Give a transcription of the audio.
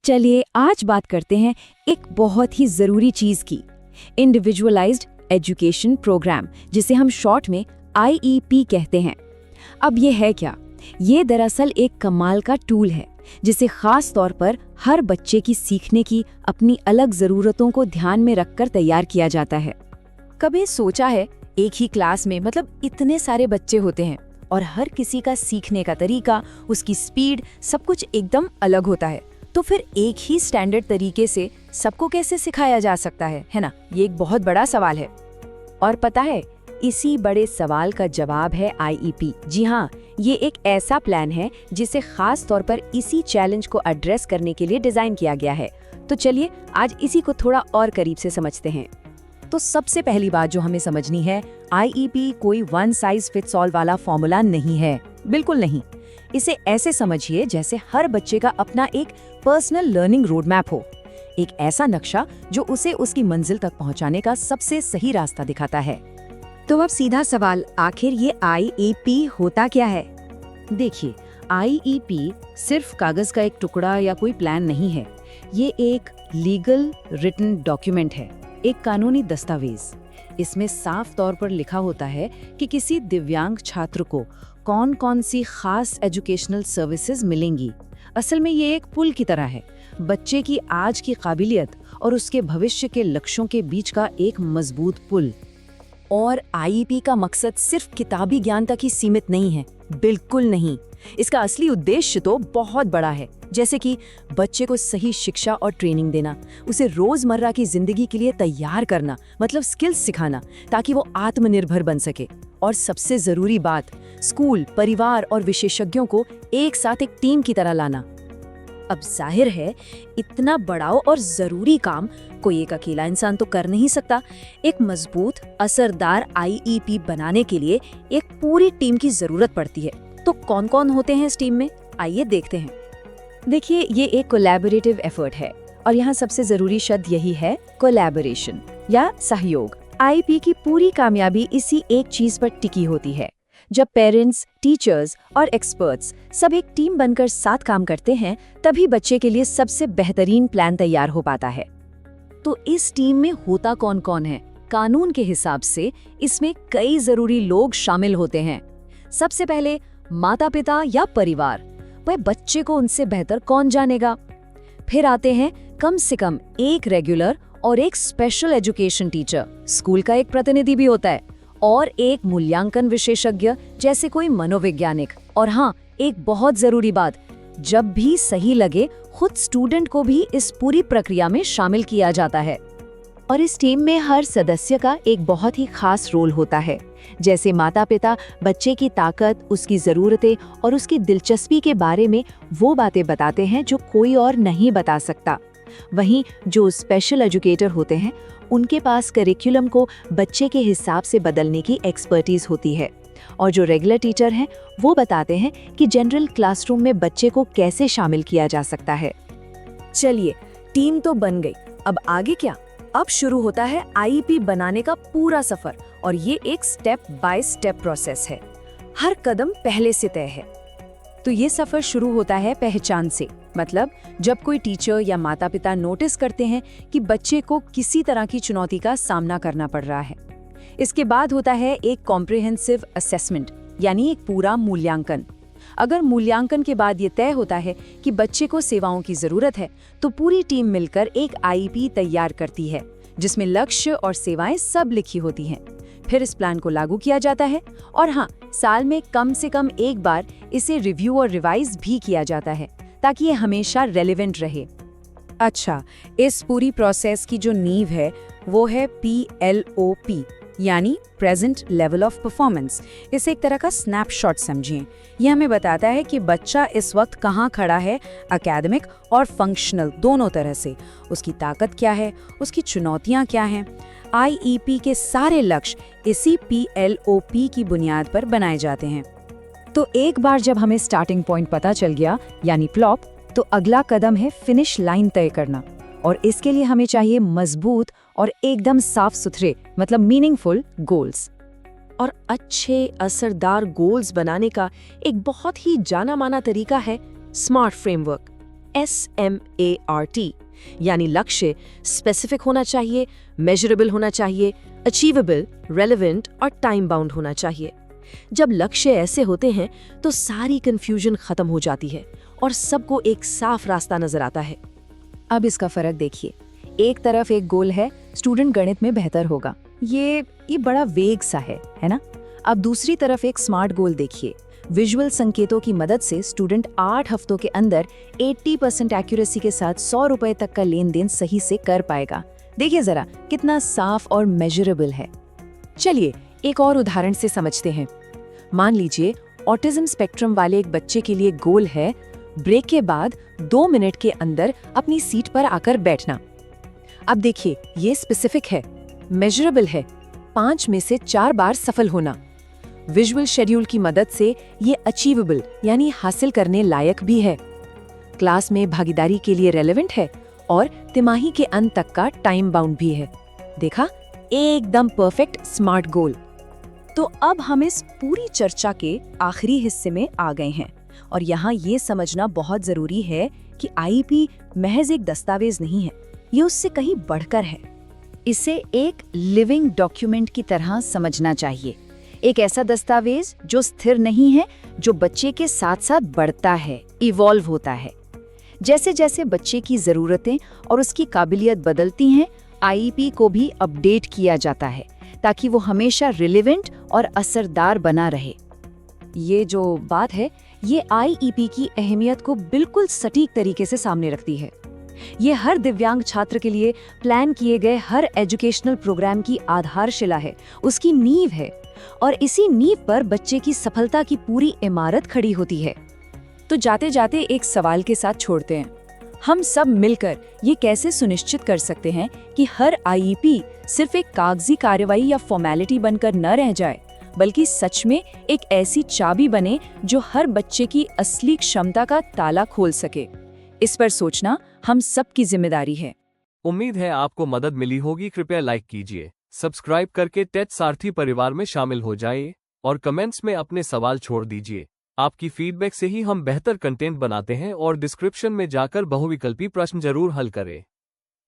चलिए आज बात करते हैं एक बहुत ही ज़रूरी चीज़ की, इंडिविजुअलाइज्ड एजुकेशन प्रोग्राम, जिसे हम शॉर्ट में IEP कहते हैं। अब ये है क्या? ये दरअसल एक कमाल का टूल है जिसे ख़ास तौर पर हर बच्चे की सीखने की अपनी अलग ज़रूरतों को ध्यान में रखकर तैयार किया जाता है। कभी सोचा है, एक ही क्लास में इतने सारे बच्चे होते हैं और हर किसी का सीखने का तरीका, उसकी स्पीड, सब कुछ एकदम अलग होता है। तो फिर एक ही स्टैंडर्ड तरीके से सबको कैसे सिखाया जा सकता है ना? ये एक बहुत बड़ा सवाल है। और पता है, इसी बड़े सवाल का जवाब है IEP। जी हाँ, ये एक ऐसा प्लान है जिसे खास तौर पर इसी चैलेंज को एड्रेस करने के लिए डिजाइन किया गया है। तो चलिए आज इसी को थोड़ा और करीब से समझते हैं। तो सबसे पहली बात जो हमें समझनी है, IEP कोई वन साइज फिट्स ऑल वाला फॉर्मूला नहीं है, बिल्कुल नहीं। इसे ऐसे समझिए जैसे हर बच्चे का अपना एक पर्सनल लर्निंग रोड मैप हो, एक ऐसा नक्शा जो उसे उसकी मंजिल तक पहुंचाने का सबसे सही रास्ता दिखाता है। तो अब सीधा सवाल, आखिर ये IEP होता क्या है? देखिए, IEP सिर्फ कागज का एक टुकड़ा या कोई प्लान नहीं है। ये एक लीगल रिटन डॉक्यूमेंट है, एक कानूनी दस्तावेज। इसमें साफ तौर पर लिखा होता है कि किसी दिव्यांग छात्र को कौन कौन सी खास एजुकेशनल सर्विसेज मिलेंगी। असल में ये एक पुल की तरह है, बच्चे की आज की काबिलियत और उसके भविष्य के लक्ष्यों के बीच का एक मजबूत पुल। और IEP का मकसद सिर्फ किताबी ज्ञान तक ही सीमित नहीं है, बिल्कुल नहीं। इसका असली उद्देश्य तो बहुत बड़ा है, जैसे कि बच्चे को सही शिक्षा और ट्रेनिंग देना, उसे रोजमर्रा की जिंदगी के लिए तैयार करना, स्किल्स सिखाना, ताकि वो आत्मनिर्भर बन सके। और सबसे जरूरी बात, स्कूल, परिवार और विशेषज्ञों को एक साथ एक टीम की तरह लाना। अब जाहिर है, इतना बड़ा और जरूरी काम कोई एक अकेला इंसान तो कर नहीं सकता। एक मजबूत, असरदार IEP बनाने के लिए एक पूरी टीम की जरूरत पड़ती है। तो कौन कौन होते हैं इस टीम में, आइए देखते हैं। देखिए, ये एक कोलैबोरेटिव एफर्ट है और यहाँ सबसे जरूरी शब्द यही है, कोलैबोरेशन या सहयोग। IEP की पूरी कामयाबी इसी एक चीज पर टिकी होती है। जब पेरेंट्स, टीचर्स और एक्सपर्ट्स सब एक टीम बनकर साथ काम करते हैं, तभी बच्चे के लिए सबसे बेहतरीन प्लान तैयार हो पाता है। तो इस टीम में होता कौन कौन है? कानून के हिसाब से इसमें कई जरूरी लोग शामिल होते हैं। सबसे पहले माता पिता या परिवार, वह बच्चे को उनसे बेहतर कौन जानेगा। फिर आते हैं कम से कम एक रेगुलर और एक स्पेशल एजुकेशन टीचर, स्कूल का एक प्रतिनिधि भी होता है, और एक मूल्यांकन विशेषज्ञ जैसे कोई मनोवैज्ञानिक। और हाँ, एक बहुत जरूरी बात, जब भी सही लगे खुद स्टूडेंट को भी इस पूरी प्रक्रिया में शामिल किया जाता है। और इस टीम में हर सदस्य का एक बहुत ही खास रोल होता है। जैसे माता पिता बच्चे की ताकत, उसकी ज़रूरतें और उसकी दिलचस्पी के बारे में वो बातें बताते हैं जो कोई और नहीं बता सकता। वहीं जो स्पेशल एजुकेटर होते हैं, उनके पास करिकुलम को बच्चे के हिसाब से बदलने की एक्सपर्टीज होती है। और जो रेगुलर टीचर हैं, वो बताते हैं कि जनरल क्लासरूम में बच्चे को कैसे शामिल किया जा सकता है। चलिए, टीम तो बन गई, अब आगे क्या? अब शुरू होता है IEP बनाने का पूरा सफर, और ये एक स्टेप बाय स्टेप प्रोसेस है। हर कदम पहले से तय है। तो ये सफर शुरू होता है पहचान से, जब कोई टीचर या माता पिता नोटिस करते हैं कि बच्चे को किसी तरह की चुनौती का सामना करना पड़ रहा है। इसके बाद होता है एक कॉम्प्रिहेंसिव असेसमेंट, यानी एक पूरा मूल्यांकन। अगर मूल्यांकन के बाद ये तय होता है कि बच्चे को सेवाओं की जरूरत है, तो पूरी टीम मिलकर एक IEP तैयार करती है, जिसमें लक्ष्य और सेवाएं सब लिखी होती हैं। फिर इस प्लान को लागू किया जाता है, और हाँ, साल में कम से कम एक बार इसे रिव्यू और रिवाइज भी किया जाता है, ताकि ये हमेशा रेलेवेंट रहे। अच्छा, इस पूरी प्रोसेस की जो नींव है वो है PLOP, यानी प्रेजेंट लेवल ऑफ परफॉर्मेंस। इसे एक तरह का स्नैपशॉट समझिए। ये हमें बताता है कि बच्चा इस वक्त कहाँ खड़ा है, एकेडमिक और फंक्शनल दोनों तरह से। उसकी ताकत क्या है, उसकी चुनौतियाँ क्या हैं। IEP के सारे लक्ष्य इसी PLOP की बुनियाद पर बनाए जाते हैं। तो एक बार जब हमें स्टार्टिंग पॉइंट पता चल गया, यानी प्लॉप, तो अगला कदम है फिनिश लाइन तय करना। और इसके लिए हमें चाहिए मजबूत और एकदम साफ सुथरे, मीनिंगफुल गोल्स। और अच्छे असरदार गोल्स बनाने का एक बहुत ही जाना माना तरीका है स्मार्ट फ्रेमवर्क। SMART, यानी लक्ष्य स्पेसिफिक होना चाहिए, मेजरेबल होना चाहिए, अचीवेबल, रेलेवेंट और टाइम बाउंड होना चाहिए। जब लक्ष्य ऐसे होते हैं तो सारी कंफ्यूजन खत्म हो जाती है और सबको एक साफ रास्ता नजर आता है। अब इसका फर्क देखिए, एक तरफ एक गोल है, स्टूडेंट गणित में बेहतर होगा, ये बड़ा वेग सा है ना। अब दूसरी तरफ एक स्मार्ट गोल देखिए, विजुअल संकेतों की मदद से स्टूडेंट 8 हफ्तों के अंदर 80% एक्यूरेसी के साथ 100 रुपए तक का लेन देन सही से कर पाएगा। देखिए जरा कितना साफ और मेजरेबल है। चलिए एक और उदाहरण से समझते हैं। मान लीजिए ऑटिज्म स्पेक्ट्रम वाले एक बच्चे के लिए गोल है ब्रेक के बाद 2 मिनट के अंदर अपनी सीट पर आकर बैठना। अब देखिए ये स्पेसिफिक है, मेजरेबल है, 5 में से 4 बार सफल होना। विजुअल शेड्यूल की मदद से ये अचीवेबल यानी हासिल करने लायक भी है। क्लास में भागीदारी के लिए रेलेवेंट है और तिमाही के अंत तक का टाइम बाउंड भी है। देखा, एकदम परफेक्ट स्मार्ट गोल। तो अब हम इस पूरी चर्चा के आखिरी हिस्से में आ गए हैं और यहाँ ये समझना बहुत जरूरी है कि आईईपी महज एक दस्तावेज नहीं है, ये उससे कहीं बढ़कर है। इसे एक लिविंग डॉक्यूमेंट की तरह समझना चाहिए, एक ऐसा दस्तावेज जो स्थिर नहीं है, जो बच्चे के साथ साथ बढ़ता है, इवॉल्व होता है। जैसे जैसे बच्चे की ज़रूरतें और उसकी काबिलियत बदलती हैं, आईईपी को भी अपडेट किया जाता है ताकि वो हमेशा रिलेवेंट और असरदार बना रहे। ये जो बात है, ये आईईपी की अहमियत को बिल्कुल सटीक तरीके से सामने रखती है। ये हर दिव्यांग छात्र के लिए प्लान किए गए हर एजुकेशनल प्रोग्राम की आधारशिला है, उसकी नींव है, और इसी नींव पर बच्चे की सफलता की पूरी इमारत खड़ी होती है। तो जाते जाते एक सवाल के साथ छोड़ते हैं, हम सब मिलकर ये कैसे सुनिश्चित कर सकते हैं कि हर आईईपी सिर्फ एक कागजी कार्रवाई या फॉर्मेलिटी बनकर न रह जाए, बल्कि सच में एक ऐसी चाबी बने जो हर बच्चे की असली क्षमता का ताला खोल सके। इस पर सोचना हम सबकी जिम्मेदारी है। उम्मीद है आपको मदद मिली होगी। कृपया लाइक कीजिए, सब्सक्राइब करके टेट सारथी परिवार में शामिल हो जाइए और कमेंट्स में अपने सवाल छोड़ दीजिए। आपकी फीडबैक से ही हम बेहतर कंटेंट बनाते हैं और डिस्क्रिप्शन में जाकर बहुविकल्पी प्रश्न जरूर हल करें।